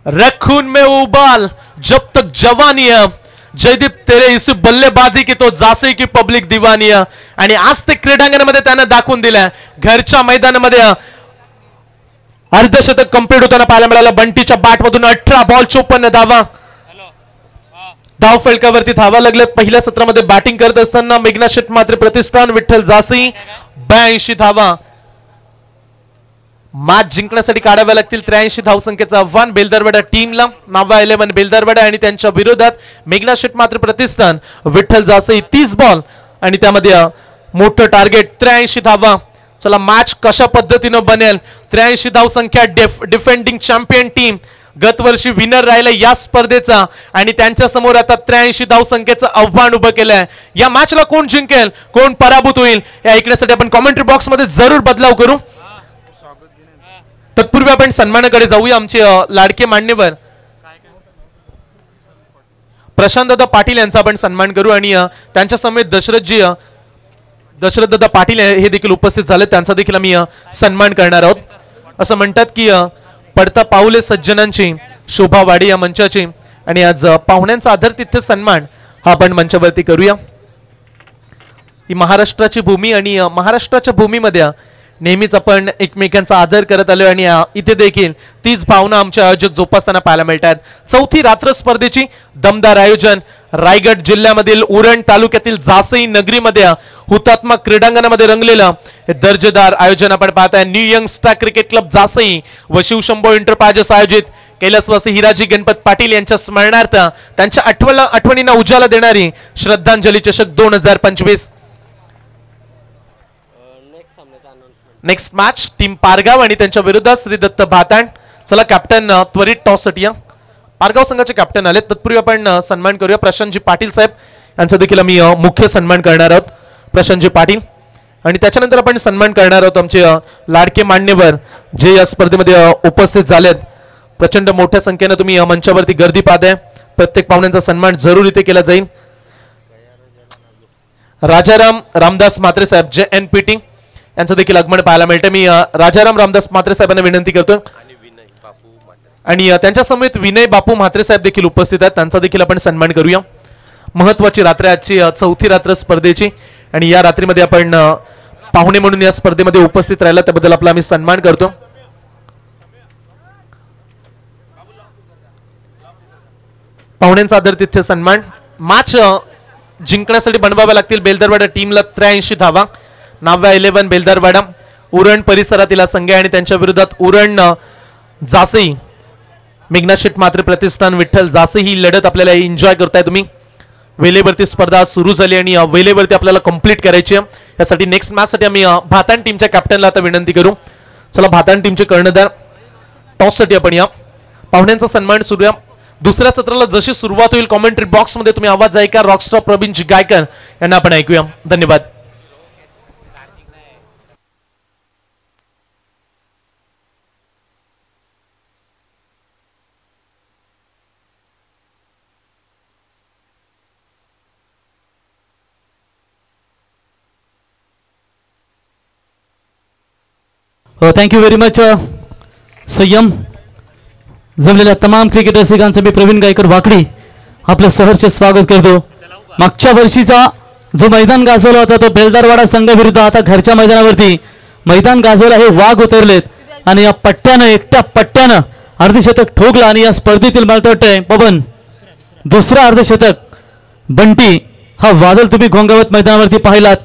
रखून में उबाल जब तक जवानी है. जयदीप तेरे इस बल्लेबाजी की तो जासे की पब्लिक दीवानी है. आणि आज ते क्रीडांगणामध्ये त्यानं दाखवून दिलाय. घरच्या मैदानामध्ये अर्धशतक कंप्लीट होताना पाहायला मिळालं. बंटीच्या बॅट मधून 18 बॉल 54 धावा. धाव फलकावरती धावा लागल्यात. पहिल्या सत्रामध्ये बॅटिंग करत असताना मेघनाथ शेट म्हात्रे प्रतिष्ठान विठ्ठल जासई 82 धावा. मॅच जिंकण्यासाठी काढाव्या लागतील. 83 धावसंख्येचं आव्हान बेलदरवाडा टीमला. नावा 11 बेलदरवाडा आणि त्यांच्या विरोधात मेघनाथ शेट म्हात्रे प्रतिष्ठान विठ्ठल जासई 30 बॉल आणि त्यामध्ये मोठं टार्गेट 83 धावा. चला मॅच कशा पद्धतीनं बनेल. 83 धावसंख्या. डिफेंडिंग चॅम्पियन टीम गत वर्षी विनर राहिलं या स्पर्धेचा आणि त्यांच्या समोर आता 83 धावसंख्येचं आव्हान उभं केलंय. या मॅचला कोण जिंकेल कोण पराभूत होईल हे ऐकण्यासाठी आपण कॉमेंट्री बॉक्स मध्ये जरूर बदलाव करू. तत्पूर्वी आपण सन्मानाकडे जाऊया. आमचे लाडके मान्यवर प्रशांतदादा पाटील यांचा आपण सन्मान करू आणि त्यांच्या समेत दशरथदादा पाटील हे देखील उपस्थित झाले. त्यांचा देखील आम्ही सन्मान करणार आहोत. असं म्हणतात की पडता पाऊले सज्जनांची शोभा वाढी या मंचाची आणि आज पाहुण्यांचा आदर तिथे सन्मान हा आपण मंचावरती करूया. ही महाराष्ट्राची भूमी आणि महाराष्ट्राच्या भूमीमध्ये नेहमीच आपण एकमेकांचा आदर करत आलोय आणि इथे देखील तीच भावना आमचे आयोजक जोपासताना पाहायला मिळतात. चौथी रात्र स्पर्धेची दमदार आयोजन रायगड जिल्ह्यामधील उरण तालुक्यातील जासई नगरीमध्ये हुतात्मा क्रीडांगणामध्ये रंगलेलं हे दर्जेदार आयोजन आपण पाहताय. New young star cricket club Jasai व शिवशंभो एंटरप्राइजेस आयोजित कैलासवासी हिराजी गणपत पाटील यांच्या स्मरणार्थ त्यांच्या आठवणींना उजाला देणारी श्रद्धांजली चषक 2025. नेक्स्ट मॅच टीम पारगाव आणि त्यांच्या विरुद्ध श्री दत्त भाताण. चला कॅप्टन त्वरित टॉस साठी या. पारगाव संघाचे कॅप्टन आले. तत्पूर्वी आपण सन्मान करूया प्रशांतजी पाटील साहेब यांचा देखील आम्ही मुख्य सन्मान करणार आहोत. प्रशांतजी पाटील आणि त्याच्यानंतर आपण सन्मान करणार आहोत आमचे लाडके मान्यवर जे या स्पर्धेमध्ये उपस्थित झालेत. प्रचंड मोठ्या संख्येने तुम्ही मंचावरती गर्दी पाहताय. प्रत्येक पाहुण्यांचा सन्मान जरूर इथे केला जाईल. राजाराम रामदास म्हात्रे साहेब JNPT यांचं देखील आगमन पाहायला मिळतं. मी राजाराम रामदास म्हात्रे साहेबांना विनंती करतो आणि त्यांच्या समेत विनय बापू म्हात्रे साहेब देखील उपस्थित आहेत. त्यांचा देखील आपण सन्मान करूया. महत्वाची रात्र आजची चौथी रात्र स्पर्धेची आणि या रात्रीमध्ये आपण पाहुणे म्हणून या स्पर्धेमध्ये उपस्थित राहिला त्याबद्दल आपला आम्ही सन्मान करतो. पाहुण्यांचा आदर तिथे सन्मान. मॅच जिंकण्यासाठी बनवाव्या लागतील बेलदरवाडा टीमला 83 धावा. 9व्या 11 बेलदरवाडा उरण परिसरातील संघ आणि त्यांच्या विरोधात उरण जासई मेघनाथ शेट म्हात्रे प्रतिष्ठान विठ्ठल जासई ही लढत आपल्याला एन्जॉय करताय तुम्ही. वेलेवरती स्पर्धा सुरू झाली आणि वेलेवरती आपल्याला कंप्लीट करायची आहे. यासाठी नेक्स्ट मॅच साठी आम्ही भाताण टीमच्या कॅप्टनला आता विनंती करू. चला भाताण टीमचे कर्णधार टॉस साठी आपण या. पाहुण्यांचा सन्मान सुरू आहे. दुसऱ्या सत्राला जशी सुरुवात होईल कॉमेंट्री बॉक्स मध्ये तुम्ही आवाज ऐका. रॉकस्टार प्रवीणजी गायकर यांना आपण ऐकूया. धन्यवाद. थँक्यू व्हेरी मच संयम. जमलेल्या तमाम क्रिकेट रसिकांचं मी प्रवीण गायकर वाकडी आपलं सहर्ष स्वागत करतो. मागच्या वर्षीचा जो मैदान गाजवला होता तो बेलदारवाडा संघाविरुद्ध आता घरच्या मैदानावरती मैदान गाजवला. हे वाघ उतरलेत आणि या पट्ट्यानं एकट्या पट्ट्यानं अर्धशतक ठोकला आणि या स्पर्धेतील मला वाटतंय पवन दुसरा अर्धशतक बंटी हा वादळ तुम्ही घोंगावत मैदानावरती पाहिलात.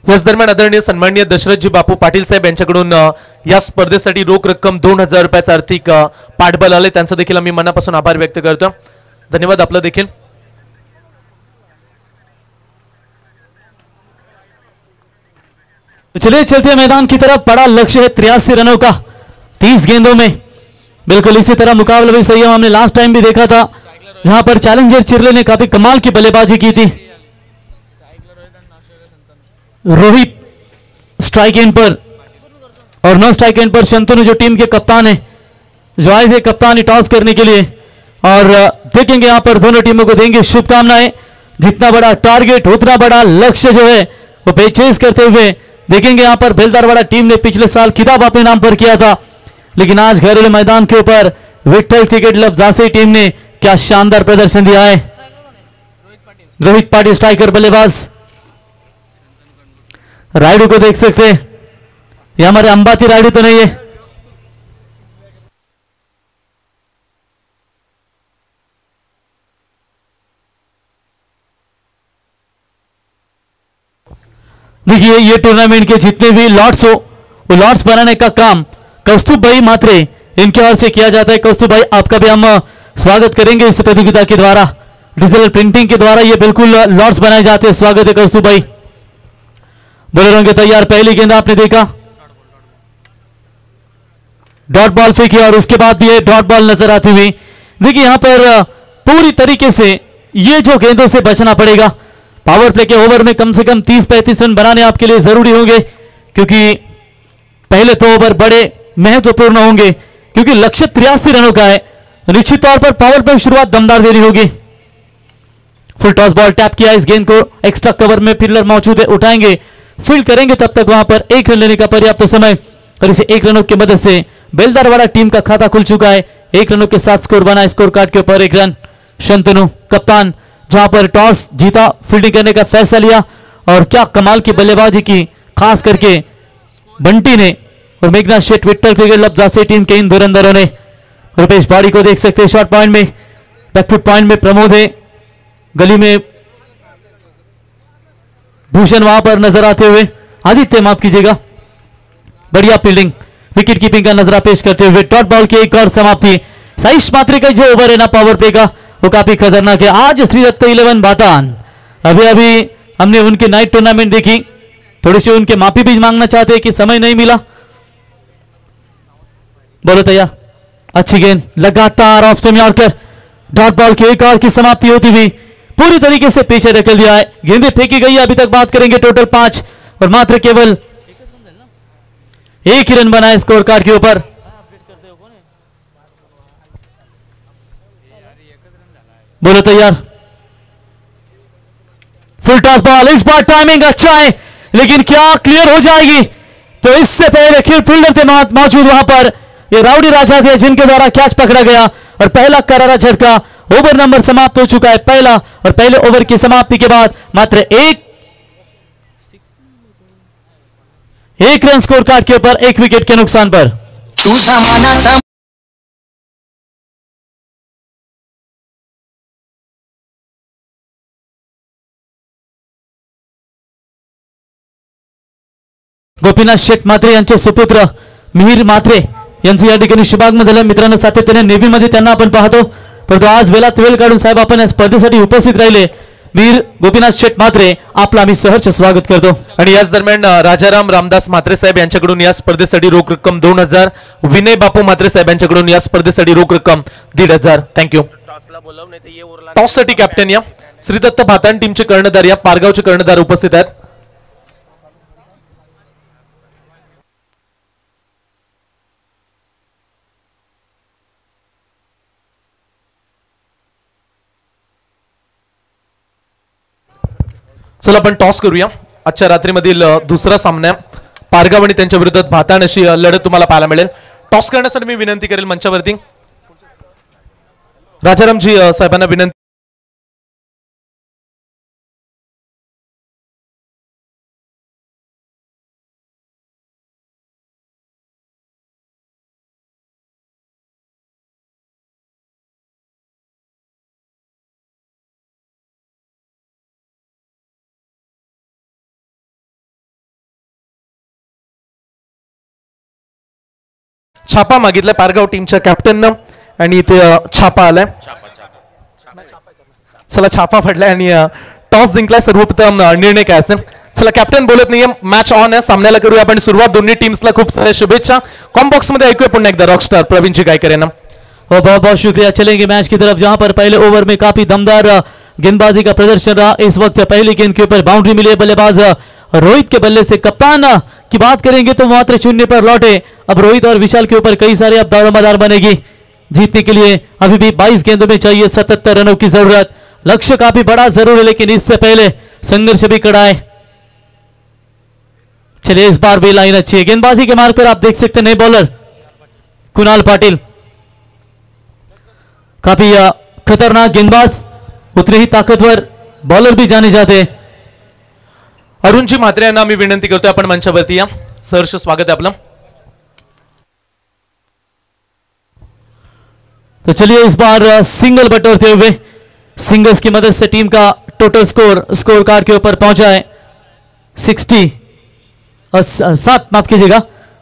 याच दरम्यान आदरणीय सन्माननीय दशरथजी बापू पाटील साहेब यांच्याकडून या स्पर्धेसाठी रोख रक्कम 2000 रुपयाचा आर्थिक पाठबळ आले. त्यांचा देखील आम्ही मनापासून आभार व्यक्त करतो. धन्यवाद आपलं देखील. चलिए चलते मैदान की तरफ. बड़ा लक्ष्य है 83 रनों का 30 गेंदों में. बिल्कुल इसी तरह मुकाबला भी सही है. हमने लास्ट टाइम भी देखा था जहां पर चैलेंजर चिरले ने काफी कमाल की बल्लेबाजी की थी. रोहित स्ट्राइक एंड पर और नो स्ट्राइक एंड पर शंतनु जो टीम के कप्तान है जो आए थे कप्तानी टॉस करने के लिए. और देखेंगे यहां पर दोनों टीमों को देंगे शुभकामनाएं. जितना बड़ा टारगेट उतना बड़ा लक्ष्य जो है वो पेचेस करते हुए देखेंगे. यहां पर बेलदारवाड़ा टीम ने पिछले साल खिताब अपने नाम पर किया था लेकिन आज घरेलू मैदान के ऊपर Vitthal cricket club Jasai team ने क्या शानदार प्रदर्शन दिया है. रोहित पाटिल स्ट्राइकर बल्लेबाज. रायडू को देख सकते हैं. ये हमारे अंबाती रायडू तो नहीं है. देखिए ये टूर्नामेंट के जितने भी लॉट्स हो वो लॉट्स बनाने का काम कौस्तुभ भाई म्हात्रे इनके ओर से किया जाता है. कौस्तुभ भाई आपका भी हम स्वागत करेंगे इस प्रतियोगिता के द्वारा. डिजिटल प्रिंटिंग के द्वारा ये बिल्कुल लॉट्स बनाए जाते हैं. स्वागत है कौस्तुभ भाई. बॉलरों के तैयार. पहली गेंद आपने देखा डॉट बॉल फेंकी और उसके बाद भी ये डॉट बॉल नजर आती हुई. देखिए यहां पर पूरी तरीके से ये जो गेंदों से बचना पड़ेगा. पावर प्ले के ओवर में कम से कम 30-35 रन बनाने आपके लिए जरूरी होंगे क्योंकि पहले 2 ओवर बड़े महत्वपूर्ण होंगे क्योंकि लक्ष्य 83 रनों का है. निश्चित तौर पर पावर प्ले शुरुआत दमदार देनी होगी. फुल टॉस बॉल टैप किया. इस गेंद को एक्स्ट्रा कवर में फील्डर मौजूद है उठाएंगे फील्ड करेंगे. तब तक वहां पर 1 रन लेने का पर्याप्त समय और इसे 1 रनों की मदद से बेलदारवाड़ा टीम का खाता खुल चुका है. 1 रनों के साथ स्कोर बना. स्कोर कार्ड के ऊपर 1 रन. शंतनु कप्तान जहां पर टॉस जीता फील्डिंग करने का फैसला लिया और क्या कमाल की बल्लेबाजी की खास करके बंटी ने और मेघनाथ शेठ विट्ठल क्रिकेट क्लब जासे टीम के इन धुरंधरों ने। रुपेश बाड़ी को देख सकते हैं शॉर्ट पॉइंट में, बैकफुट पॉइंट में प्रमोद है, गली में भूषण वहां पर नजर आते हुए, आदित्य माफ कीजिएगा, बढ़िया फील्डिंग, विकेट कीपिंग का नजरा पेश करते हुए डॉट बॉल की एक और समाप्ति। साइश मात्रे का जो ओवर है ना पावर प्ले का, वो काफी खतरनाक है। आज श्रीदत्त 11 बातान, अभी अभी हमने उनकी नाइट टूर्नामेंट देखी, थोड़ी सी उनके माफी भी मांगना चाहते हैं कि समय नहीं मिला। बोलो तैयार, अच्छी गेंद, लगातार off stump yorker, dot ball की एक और की समाप्ति होती हुई पूरी तरीके से पीछे ढकेल दिया है। गेंदें फेंकी गई, अभी तक बात करेंगे टोटल 5 और मात्र केवल 1 ही रन बना है स्कोर कार्ड के ऊपर। बोलो तैयार, फुल टॉस बॉल, इस बार टाइमिंग अच्छा है लेकिन क्या क्लियर हो जाएगी? तो इससे पहले फील्डर थे मौजूद वहां पर, ये राउडी राजा थे जिनके द्वारा कैच पकड़ा गया और पहला करारा झटका। ओवर नंबर समाप्त हो चुका है पहला, और पहले ओवर की समाप्ति के बाद मात्र एक रन स्कोर कार्ड के ऊपर 1 विकेट के नुकसान पर। गोपीनाथ शेठ म्हात्रे यांचे सुपुत्र मिहीर म्हात्रे यांचं या ठिकाणी शुभागमन झालं। मित्रांनो सातत्याने नेव्हीमध्ये त्यांना आपण पाहतो, परंतु आज वेळात वेळ काढून साहेब आपण या स्पर्धेसाठी उपस्थित राहिले। वीर गोपीनाथ शेठ म्हात्रे आपलं आम्ही सहर्ष स्वागत करतो। आणि याच दरम्यान राजाराम रामदास म्हात्रे साहेब यांच्याकडून या स्पर्धेसाठी रोख रक्कम 2000, विनय बापू म्हात्रे साहेब यांच्याकडून या स्पर्धेसाठी रोख रक्कम 1500। थँक्यू। टॉससाठी कॅप्टन या श्रीदत्त भातान टीमचे कर्णधार, या पारगावचे कर्णधार उपस्थित आहेत। चला आपण टॉस करूया। आजच्या रात्रीमधील दुसरा सामना पारगाव आणि त्यांच्या विरोधात भातान अशी लढत तुम्हाला पाहायला मिळेल। टॉस करण्यासाठी मी विनंती करेल मंचावरती राजारामजी साहेबांना विनंती। छापा मागितलाय पारगाव टीमच्या कॅप्टननं आणि इथे छापा आलाय। चला छापा पडलाय आणि टॉस जिंकलाय। सर्वप्रथम निर्णय काय असेल? चला कॅप्टन बोलत नाहीये, मॅच ऑन आहे, सामन्याला करूया आपण सुरुवात। दोन्ही टीम्सला खूप साऱ्या शुभेच्छा। कॉम बॉक्स मध्ये ऐकूया पुन्हा एकदा रॉकस्टार प्रवीणजी काय करेना। बहुत बहुत शुक्रिया। चलेंगे मैच की तरफ, जहां पर पहले ओवर में काफी दमदार गेंदबाजी का प्रदर्शन रहा। इस वक्त पहली गेंद के ऊपर बाउंड्री मिली है, बल्लेबाज रोहित के बल्ले से। कप्तान की बात करेंगे तो मात्र 0 पर लौटे। अब रोहित और विशाल के ऊपर कई सारे अब दारोमदार बनेगी। जीतने के लिए अभी भी 22 गेंदों में चाहिए 77 रनों की जरूरत। लक्ष्य काफी बड़ा जरूर है लेकिन इससे पहले संघर्ष भी कड़ा है। चलिए इस बार भी लाइन अच्छी है। गेंदबाजी के मार्ग पर आप देख सकते हैं नए बॉलर कुणाल पाटिल, काफी खतरनाक गेंदबाज, उतने ही ताकतवर बॉलर भी जाने जाते हैं। अरुणजी म्हात्रे यांना मी विनंती करतोय आपण मंचावरती या। सहर्ष स्वागत आहे आपलं। तो चलिए इस बार सिंगल बटोरते हुए सिंगल्स की मदद से टीम का टोटल स्कोर कार्ड के ऊपर पहुंचा है 7 माफ कीजिएगा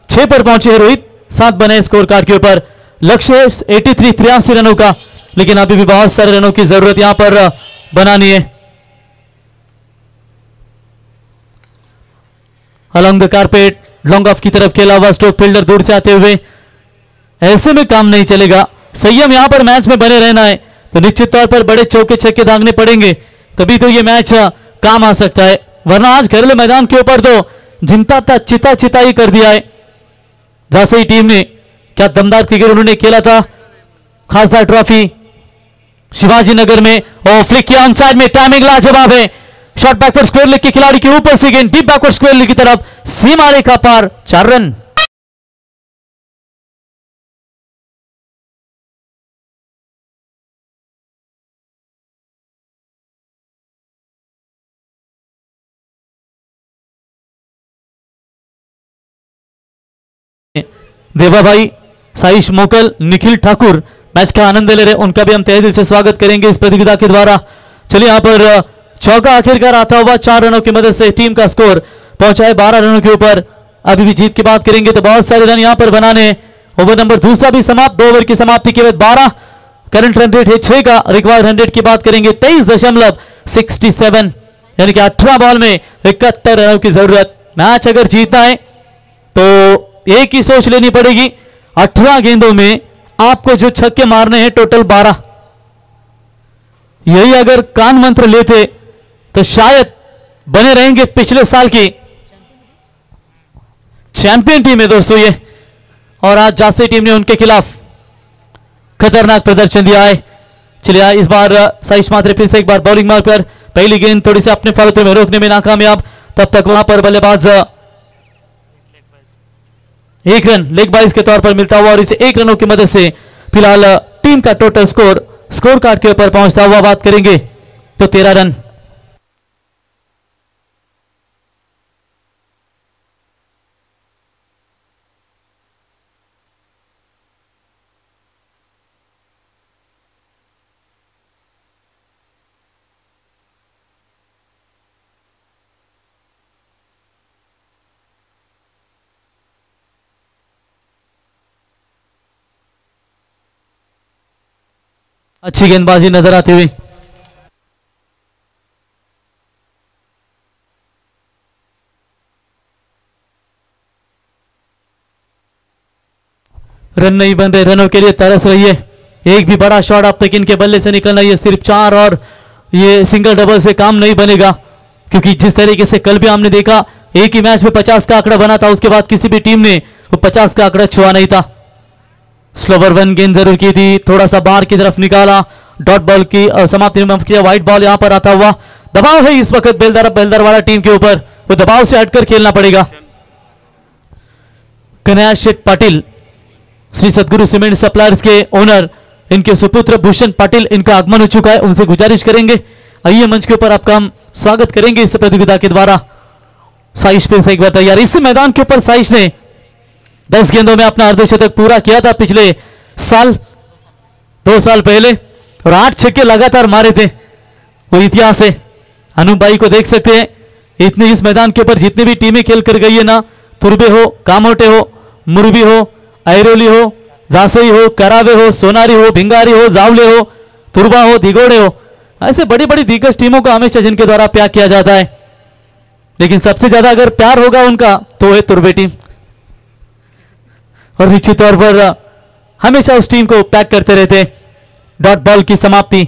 6 पर पहुंचे है रोहित, 7 बने स्कोर कार्ड के ऊपर। लक्ष्य 83 रनों का, लेकिन अभी भी बहुत सारे रनों की जरूरत यहां पर बनानी है। Along the carpet long off की तरफ खेला हुआ स्ट्रोक फील्डर दूर से आते हुए, ऐसे में काम नहीं चलेगा। संयम यहां पर मैच में बने रहना है, तो निश्चित तौर पर बड़े चौके छक्के दागने पड़ेंगे, तभी तो ये मैच काम आ सकता है। वरना आज घरेलू मैदान के ऊपर तो जिंता था चिता ही कर दिया है जासई टीम ने। क्या दमदार क्रिकेट उन्होंने खेला था। खासदार ट्रॉफी शिवाजी नगर में, और फ्लिक किया ऑन साइड में, टाइमिंग लाजवाब है। शॉट बैकवर्ड स्क्वायर लेग के खिलाड़ी के ऊपर से गेंद डीप बैकवर्ड स्क्वायर लेग की तरफ, सीमा रेखा पार, 4 रन। देवा भाई, साइश मोकल, निखिल ठाकुर मैच का आनंद ले रहे, उनका भी हम तहे दिल से स्वागत करेंगे इस प्रतियोगिता के द्वारा। चलिए यहाँ पर चौका आखिरकार आता हुआ 4 रनों की मदद से टीम का स्कोर पहुंचा है 12 रनों के ऊपर। अभी भी जीत की बात करेंगे तो बहुत सारे रन यहाँ पर बनाने। ओवर नंबर दूसरा भी समाप्त, 2 ओवर की समाप्ति के बाद 12, करंट रन रेट है 6 का। रिक्वायर्ड रन रेट की बात करेंगे 23.67, यानी कि 18 बॉल में 71 रनों की जरूरत। मैच अगर जीतना है तो एक ही सोच लेनी पड़ेगी, 18 गेंदों में आपको जो छक्के मारने हैं टोटल 12। यही अगर कान मंत्र लेते तो शायद बने रहेंगे पिछले साल की चैंपियन टीम है दोस्तों ये। और आज जासे टीम ने उनके खिलाफ खतरनाक प्रदर्शन दिया है। चलिए इस बार साइश मात्रे फिर से एक बार बॉलिंग मारकर पहली गेंद थोड़ी सी अपने फॉलो में रोकने में नाकामयाब। तब तक वहां पर बल्लेबाज 1 रन लेग बाइज के तौर पर मिलता हुआ और इसे 1 रनों की मदद से फिलहाल टीम का टोटल स्कोर कार्ड के ऊपर पहुंचता हुआ बात करेंगे तो 13 रन। अच्छी गेंदबाजी नजर आती हुई। रन नहीं बन रहे, रनों के लिए तरस रही है। एक भी बड़ा शॉट अब तक इनके बल्ले से निकलना, ये सिर्फ 4 और ये सिंगल डबल से काम नहीं बनेगा। क्योंकि जिस तरीके से कल भी हमने देखा एक ही मैच में 50 का आंकड़ा बना था, उसके बाद किसी भी टीम ने वो 50 का आंकड़ा छुआ नहीं था। स्लोवर 1 गेंद जरूर की थी, थोड़ा सा बाहर की तरफ निकाला, डॉट बॉल की समाप्ति में किया। व्हाइट बॉल यहां पर आता हुआ, दबाव है इस वक्त बेलदार वाला टीम के ऊपर, वो दबाव से हटकर खेलना पड़ेगा। कन्हैया शेठ पाटिल, श्री सदगुरु सीमेंट सप्लायर्स के ओनर, इनके सुपुत्र भूषण पाटिल, इनका आगमन हो चुका है। उनसे गुजारिश करेंगे आइए मंच के ऊपर आपका हम स्वागत करेंगे इस प्रतियोगिता के द्वारा। साइश पे से एक बार तैयार, इस मैदान के ऊपर साइश ने 10 गेंदों में अपना अर्धशतक पूरा किया था पिछले साल, 2 साल पहले, और 8 छक्के लगातार मारे थे। वो इतिहास है। अनूप भाई को देख सकते हैं, इतने इस मैदान के ऊपर जितनी भी टीमें खेल कर गई है ना, तुर्बे हो, कामोटे हो, मुरबी हो, ऐरोली हो, जासई हो, करावे हो, सोनारी हो, भिंगारी हो, जावले हो, तुरबा हो, दिगोड़े हो, ऐसे बड़ी बड़ी दिग्गज टीमों को हमेशा जिनके द्वारा प्यार किया जाता है। लेकिन सबसे ज्यादा अगर प्यार होगा उनका तो है तुर्बे टीम, और निश्चित तौर पर हमेशा उस टीम को पैक करते रहते। डॉट बॉल की समाप्ति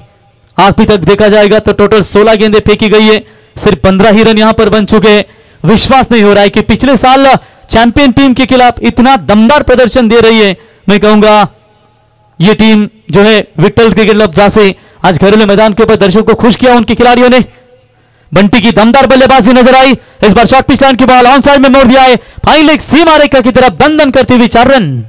अभी तक देखा जाएगा तो टोटल 16 गेंदें फेंकी गई है, सिर्फ 15 ही रन यहां पर बन चुके हैं। विश्वास नहीं हो रहा है कि पिछले साल चैंपियन टीम के खिलाफ इतना दमदार प्रदर्शन दे रही है। मैं कहूंगा यह टीम जो है विक्टर क्रिकेट क्लब जासे, आज घरेलू मैदान के ऊपर दर्शकों को खुश किया उनके खिलाड़ियों ने। बंटी की दमदार बल्लेबाजी नजर आई, इस बार शॉर्ट पिच लाइन की बॉल ऑन साइड में मोड़ दिया है, फाइन लेग सीमा रेखा की तरफ दंदन करती हुई 4 रन।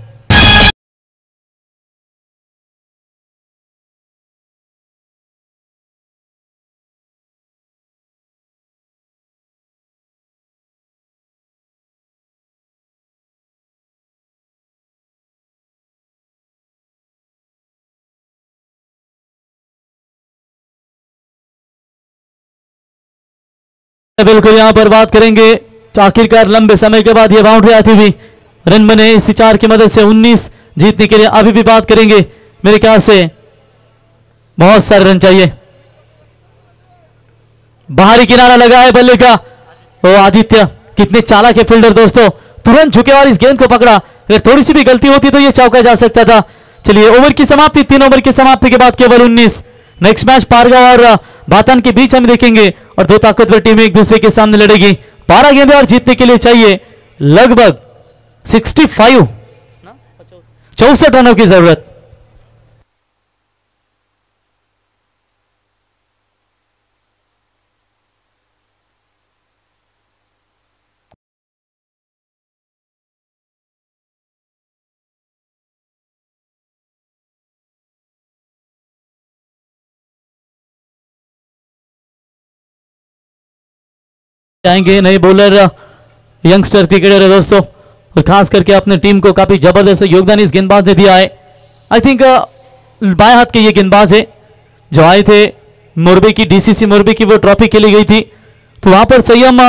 बिल्कुल यहां पर बात करेंगे तो आखिरकार लंबे समय के बाद यह बाउंड्री आती हुई, रन बने इसी 4 की मदद से 19 जीतने के लिए। अभी भी बात करेंगे, मेरे ख्याल से बहुत सारे रन चाहिए। बाहरी किनारा लगा है बल्ले का, वो आदित्य कितने चालाक है फील्डर दोस्तों, तुरंत झुके और इस गेंद को पकड़ा। अगर थोड़ी सी भी गलती होती तो यह चौका जा सकता था। चलिए ओवर की समाप्ति, 3 ओवर की समाप्ति के बाद केवल 19। नेक्स्ट मैच पारगा और बातन के बीच हम देखेंगे और 2 ताकतवर टीमें एक दूसरे के सामने लड़ेगी। 12 गेंदें और जीतने के लिए चाहिए लगभग 64 रनों की जरूरत। जाएंगे नए बॉलर, यंगस्टर क्रिकेटर है दोस्तों, और खास करके अपने टीम को काफी जबरदस्त योगदान इस गेंदबाज ने दिया है। आई थिंक बाएं हाथ के ये गेंदबाज है जो आए थे मोरबी की, डीसीसी मोरबी की वो ट्रॉफी खेली गई थी, तो वहां पर संयम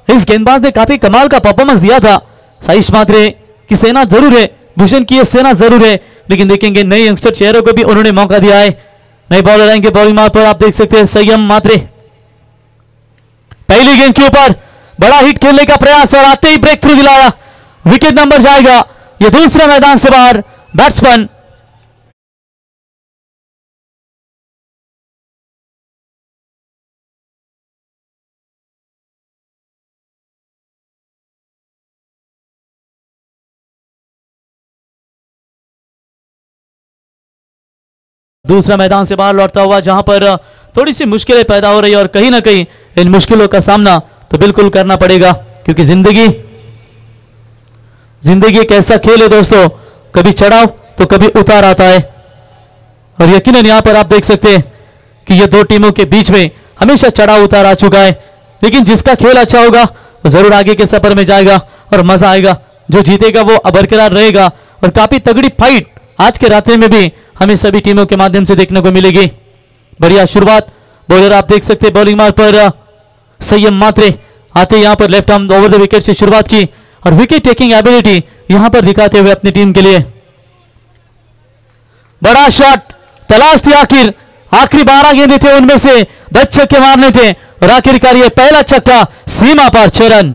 इस गेंदबाज ने काफी कमाल का परफॉर्मेंस दिया था। साइश मात्रे की सेना जरूर है, भूषण की सेना जरूर है, लेकिन देखेंगे नए यंगस्टर चेहरों को भी उन्होंने मौका दिया है। नए बॉलर आएंगे बॉलिंग मार्ग पर, आप देख सकते हैं संयम मात्रे पहली गेंद के ऊपर बड़ा हिट खेलने का प्रयास और आते ही ब्रेक थ्रू दिलाया, विकेट नंबर जाएगा। यह दूसरे मैदान से बाहर बैट्समैन दूसरा मैदान से बाहर लौटता हुआ, जहां पर थोड़ी सी मुश्किलें पैदा हो रही है और कहीं ना कहीं इन मुश्किलों का सामना तो बिल्कुल करना पड़ेगा, क्योंकि जिंदगी एक ऐसा खेल है दोस्तों, कभी चढ़ाव तो कभी उतार आता है। और यकीनन यहां पर आप देख सकते हैं कि ये दो टीमों के बीच में हमेशा चढ़ाव उतार आ चुका है, लेकिन जिसका खेल अच्छा होगा वो जरूर आगे के सफर में जाएगा और मजा आएगा। जो जीतेगा वो बरकरार रहेगा और काफी तगड़ी फाइट आज के रात में भी हमें सभी टीमों के माध्यम से देखने को मिलेगी। बढ़िया शुरुआत, बॉलर आप देख सकते हैं बॉलिंग मार्ग पर संयम मात्रे आते यहां पर left arm over the wicket से शुरुआत की और विकेट टेकिंग एबिलिटी यहां पर दिखाते हुए अपनी टीम के लिए बड़ा शॉट तलाश थी। आखिरी 12 गेंदें थे, उनमें से 10 छक्के मारने थे और आखिरकार ये पहला छक्का सीमा पर 6 रन।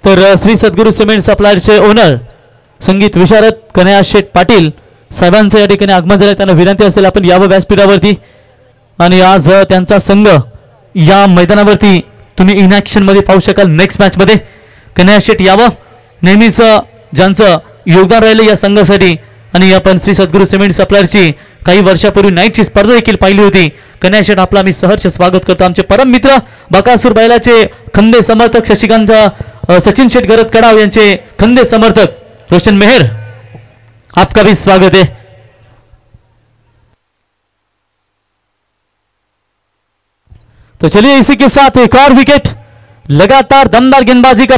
तर श्री सद्गुरू सिमेंट सप्लायरचे ओनर संगीत विशारद कन्हैया शेठ पाटील साहेबांचं या ठिकाणी आगमन झालं, त्यांना विनंती असेल आपण यावं व्यासपीठावरती आणि आज त्यांचा संघ या मैदानावरती तुम्ही इन ऍक्शन मध्ये पाहू शकाल। नेक्स्ट मॅच मध्ये कन्हैया शेठ यावं, नेहमीच ज्यांचं योगदान राहिलं या संघासाठी आणि आपण श्री सद्गुरू सिमेंट सप्लायरची काही वर्षापूर्वी नाईटची स्पर्धा देखील पाहिली होती। कन्हैया शेठ आपला मी सहर्ष स्वागत करतो। आमचे परम मित्र बकासूर बैलाचे खंदे समर्थक शशिकांत सचिन शेठ गरत कडाव यांचे खंदे समर्थक रोशन मेहर, आपका भी स्वागत है। तो चलिए इसी के साथ एक और विकेट, लगातार दमदार गेंदबाजी का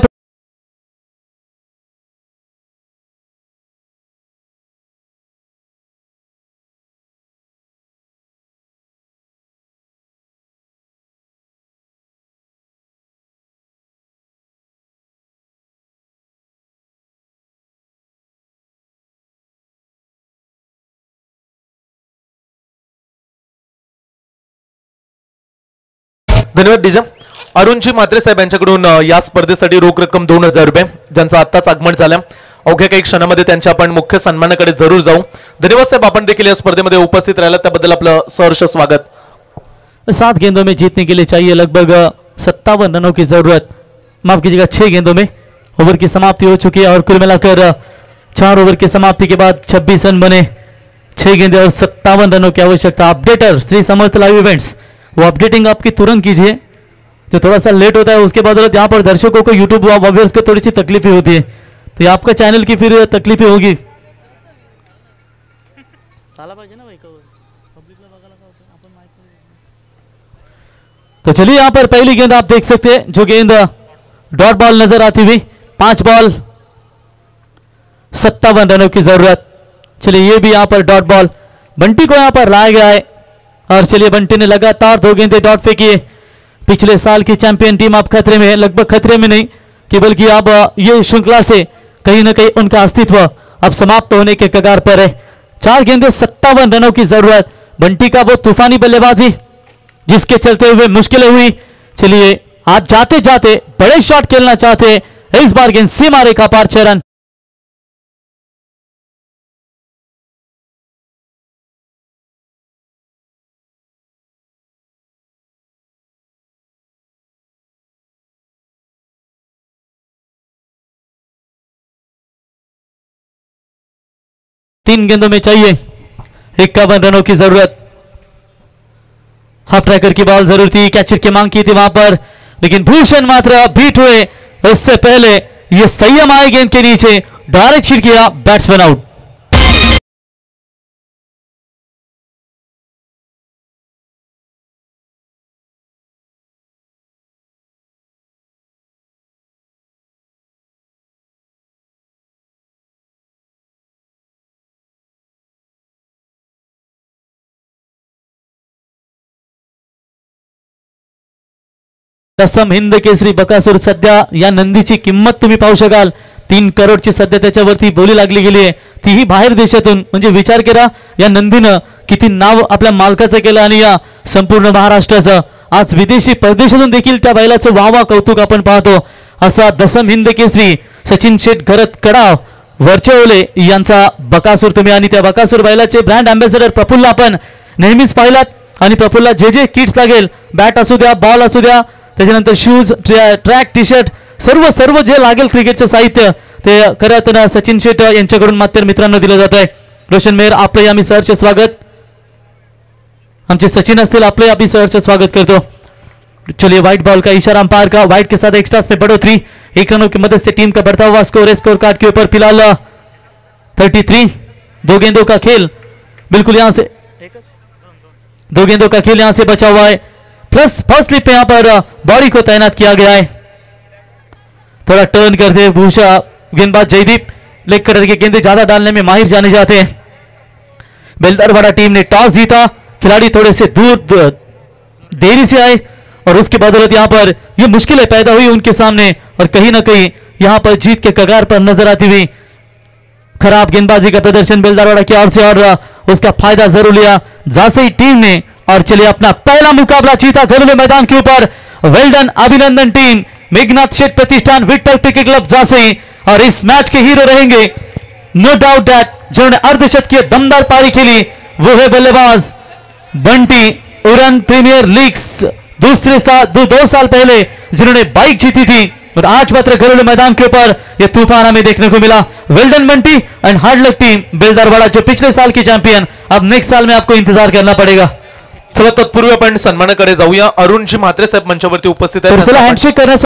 धन्यवाद डीजे। अरुणजी म्हात्रे साहेब यांच्याकडून या स्पर्धेसाठी रोख रक्कम 2000 रुपये, ज्यांचं आत्ताच आगमन झालं। अवघ्या काही क्षणामध्ये त्यांच्या आपण मुख्य सन्मानाकडे जरूर जाऊ। धन्यवाद साहेब, आपण देखील या स्पर्धेमध्ये उपस्थित राहिला त्याबद्दल आपलं सहर्ष स्वागत। 7 गेंदों में जीतने के लिए चाहिए लगभग 57 रनों की जरूरत, माफ कीजिएगा 6 गेंदों में। ओवर की समाप्ति हो चुकी है और कुल मिलाकर 4 ओवर की समाप्ति के बाद 26 रन बने, 6 गेंदे और 57 रनों की आवश्यकता। Updater Shri Samarth live events वो अपडेटिंग आपकी तुरंत कीजिए, जो थोड़ा सा लेट होता है उसके बाद यहाँ पर दर्शकों को यूट्यूब व्यूअर्स को थोड़ी सी तकलीफें होती है, तो ये आपका चैनल की फिर तकलीफें होगी। तो चलिए यहाँ पर पहली गेंद आप देख सकते हैं, जो गेंद डॉट बॉल नजर आती हुई, 5 बॉल 57 रनों की जरूरत। चलिए ये भी यहाँ पर डॉट बॉल बंटी को यहाँ पर लाया गया है, और चलिए बंटी ने लगातार 2 गेंदे डॉट पे किए। पिछले साल की चैंपियन टीम अब खतरे में है, लगभग खतरे में नहीं कि बल्कि अब ये श्रृंखला से कहीं ना कहीं उनका अस्तित्व अब समाप्त होने के कगार पर है। 4 गेंदे 57 रनों की जरूरत। बंटी का वो तूफानी बल्लेबाजी जिसके चलते हुए मुश्किलें हुई। चलिए आज जाते जाते बड़े शॉट खेलना चाहते, इस बार गेंद सीमा रेखा पार 6 रन। तीन गेंदों में चाहिए 51 रनों की जरूरत। हाफ ट्रैकर की बॉल जरूर थी, कैचर की मांग की थी वहां पर, लेकिन भूषण मात्रा बीट हुए। इससे पहले ये संयम आए गेंद के नीचे, डायरेक्ट हिट किया, बैट्समैन आउट। तसम हिंद केसरी बकासूर सध्या या नंदीची किंमत तुम्ही पाहू शकाल, 3 करोडची सध्या त्याच्यावरती बोली लागली गेली आहे, तीही बाहेर देशातून। म्हणजे विचार करा या नंदीनं किती नाव आपल्या मालकाचं केलं आणि या संपूर्ण महाराष्ट्राचं। आज विदेशी परदेशातून देखील त्या बैलाचं वाह कौतुक आपण पाहतो। असा दसम हिंद केसरी सचिन शेठ घरत कडाव वरचेवले यांचा बकासूर तुम्ही, आणि त्या बकासूर बैलाचे ब्रँड अँबॅसेडर प्रफुल्ल आपण नेहमीच पाहिलात, आणि प्रफुल्लला जे किट्स लागेल, बॅट असू द्या, बॉल असू द्या, त्याच्यानंतर शूज, ट्रॅक, टी शर्ट, सर्व जे लागेल क्रिकेटचं साहित्य ते खरं तर सचिन शेठ यांच्याकडून मात्र मित्रांनो दिलं जात आहे। रोशन मेहर आपले आम्ही सहर्ष स्वागत, आमचे सचिन असतील आपले आम्ही सहर्ष स्वागत करतो। चलिए व्हाइट बॉल का इशारा अंपायर का, व्हाइट के साथ एक्स्ट्रास में बढ़ोतरी, 1 रनों की मदद से टीम का बढ़ता हुआ स्कोर है। स्कोर कार्ड के ऊपर फिलहाल 33, 2 गेंदों का खेल, बिल्कुल यहां से 2 गेंदों का खेल यहां से बचा हुआ है। प्लस फर्स्ट स्लिप पे यहां पर बॉडी को तैनात किया गया है। थोड़ा टर्न करते भूषा गेंदबाज जयदीप, लेग कटर के गेंदे ज्यादा डालने में माहिर जाने जाते हैं। बेलदरवाड़ा टीम ने टॉस जीता, खिलाड़ी थोड़े से दूर देरी से आए, और उसके बदौलत यहां पर यह मुश्किलें पैदा हुई उनके सामने, और कहीं ना कहीं यहां पर जीत के कगार पर नजर आती हुई खराब गेंदबाजी का प्रदर्शन बेलदरवाड़ा की ओर से, और उसका फायदा जरूर लिया जासई टीम ने। और चलिए अपना पहला मुकाबला जीता घरेलू मैदान के ऊपर। वेल डन, अभिनंदन टीम मेघनाथ शेठ प्रतिष्ठान विठल क्रिकेट क्लब जासई, और इस मैच के हीरो रहेंगे नो डाउट दैट जिन्होंने अर्धशतकीय दमदार पारी खेली, वो है बल्लेबाज बंटी। उड़न प्रीमियर लीग्स 2 साल पहले जिन्होंने बाइक जीती थी, और आज मात्र घरेलू मैदान के ऊपर यह तूफान हमें देखने को मिला। Well done Bunty and hard luck team Beldarwada, जो पिछले साल की चैंपियन, अब नेक्स्ट साल में आपको इंतजार करना पड़ेगा। चला तत्पूर्वी आपण सन्मानाकडे जाऊया। अरुणजी म्हात्रे साहेब मंचावरती उपस्थित आहेत, चला हँडशेक करण्यासाठी